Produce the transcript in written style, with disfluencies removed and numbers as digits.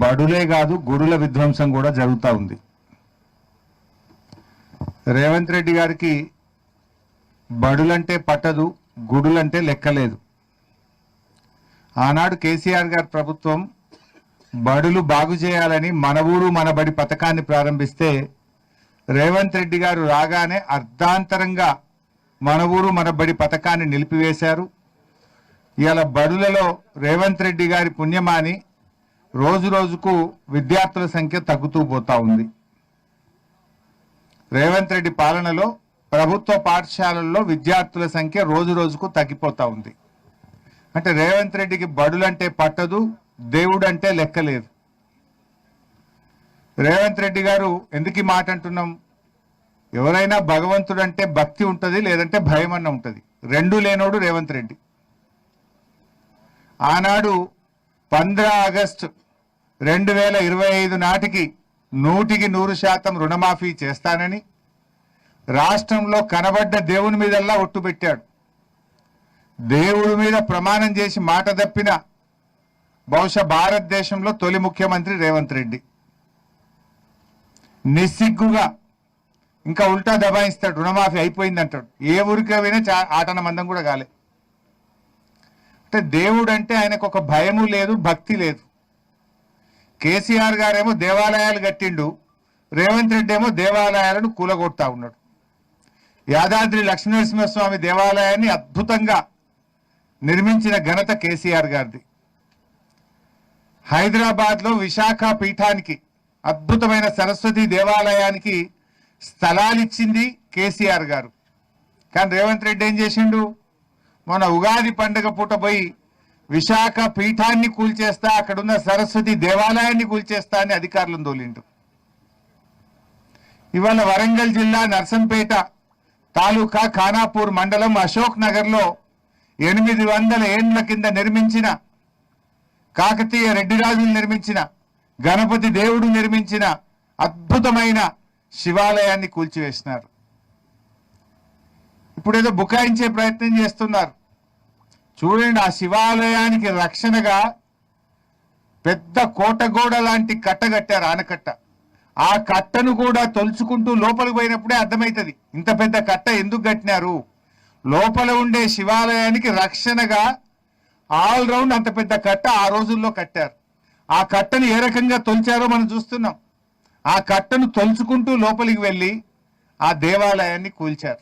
బడులే కాదు గుడుల విధ్వంసం కూడా జరుగుతూ ఉంది. రేవంత్ రెడ్డి గారికి బడులంటే పట్టదు, గుడులంటే లెక్కలేదు. ఆనాడు కేసీఆర్ గారి ప్రభుత్వం బడులు బాగు చేయాలని మన ఊరు మన బడి పథకాన్ని ప్రారంభిస్తే రేవంత్ రెడ్డి గారు రాగానే అర్ధాంతరంగా మన ఊరు మన బడి పథకాన్ని నిలిపివేశారు. ఇవాళ బడులలో రేవంత్ రెడ్డి గారి పుణ్యమాని రోజు రోజుకు విద్యార్థుల సంఖ్య తగ్గుతూ పోతా ఉంది. రేవంత్ రెడ్డి పాలనలో ప్రభుత్వ పాఠశాలల్లో విద్యార్థుల సంఖ్య రోజు రోజుకు తగ్గిపోతా ఉంది. అంటే రేవంత్ రెడ్డికి బడులంటే పట్టదు, దేవుడు అంటే లెక్కలేదు. రేవంత్ రెడ్డి గారు ఎందుకు ఈ మాట అంటున్నాం? ఎవరైనా భగవంతుడు అంటే భక్తి ఉంటుంది, లేదంటే భయం అన్న ఉంటుంది. రెండూ లేనోడు రేవంత్ రెడ్డి. ఆనాడు 15 ఆగస్టు 2025 నాటికి 100% రుణమాఫీ చేస్తానని రాష్ట్రంలో కనబడ్డ దేవుని మీదల్లా ఒట్టు పెట్టాడు. దేవుడి మీద ప్రమాణం చేసి మాట తప్పిన బహుశా భారతదేశంలో తొలి ముఖ్యమంత్రి రేవంత్ రెడ్డి. నిస్సిగ్గుగా ఇంకా ఉల్టా దబాయిస్తాడు, రుణమాఫీ అయిపోయింది అంటాడు. ఏ ఊరికి పోయినా ఆటన మందం కూడా కాలే. అంటే దేవుడు అంటే ఆయనకు ఒక భయము లేదు, భక్తి లేదు. కేసీఆర్ గారేమో దేవాలయాలు కట్టిండు, రేవంత్ రెడ్డి ఏమో దేవాలయాలను కూలగొడతా ఉన్నాడు. యాదాద్రి లక్ష్మీనరసింహస్వామి దేవాలయాన్ని అద్భుతంగా నిర్మించిన ఘనత కేసీఆర్ గారిది. హైదరాబాద్లో విశాఖ పీఠానికి అద్భుతమైన సరస్వతి దేవాలయానికి స్థలాలు ఇచ్చింది కేసీఆర్ గారు. కానీ రేవంత్ రెడ్డి ఏం చేసిండు? మొన్న ఉగాది పండుగ పూట పోయి విశాఖ పీఠాన్ని కూల్చేస్తా, అక్కడున్న సరస్వతి దేవాలయాన్ని కూల్చేస్తా అని అధికారులను తోలిండు. ఇవాళ వరంగల్ జిల్లా నర్సంపేట తాలూకా ఖానాపూర్ మండలం అశోక్ నగర్లో 800 ఏండ్ల కింద నిర్మించిన, కాకతీయ రెడ్డిరాజులు నిర్మించిన, గణపతి దేవుడు నిర్మించిన అద్భుతమైన శివాలయాన్ని కూల్చివేసినారు. ఇప్పుడేదో బుకాయించే ప్రయత్నం చేస్తున్నారు. చూడండి, ఆ శివాలయానికి రక్షణగా పెద్ద కోటగోడ లాంటి కట్ట కట్టారు, ఆనకట్ట. ఆ కట్టను కూడా తొలుచుకుంటూ లోపలికి పోయినప్పుడే అర్థమవుతుంది ఇంత పెద్ద కట్ట ఎందుకు కట్టినారు. లోపల ఉండే శివాలయానికి రక్షణగా ఆల్ రౌండ్ అంత పెద్ద కట్ట ఆ రోజుల్లో కట్టారు. ఆ కట్టను ఏ రకంగా తొలిచారో మనం చూస్తున్నాం. ఆ కట్టను తొలుచుకుంటూ లోపలికి వెళ్ళి ఆ దేవాలయాన్ని కూల్చారు.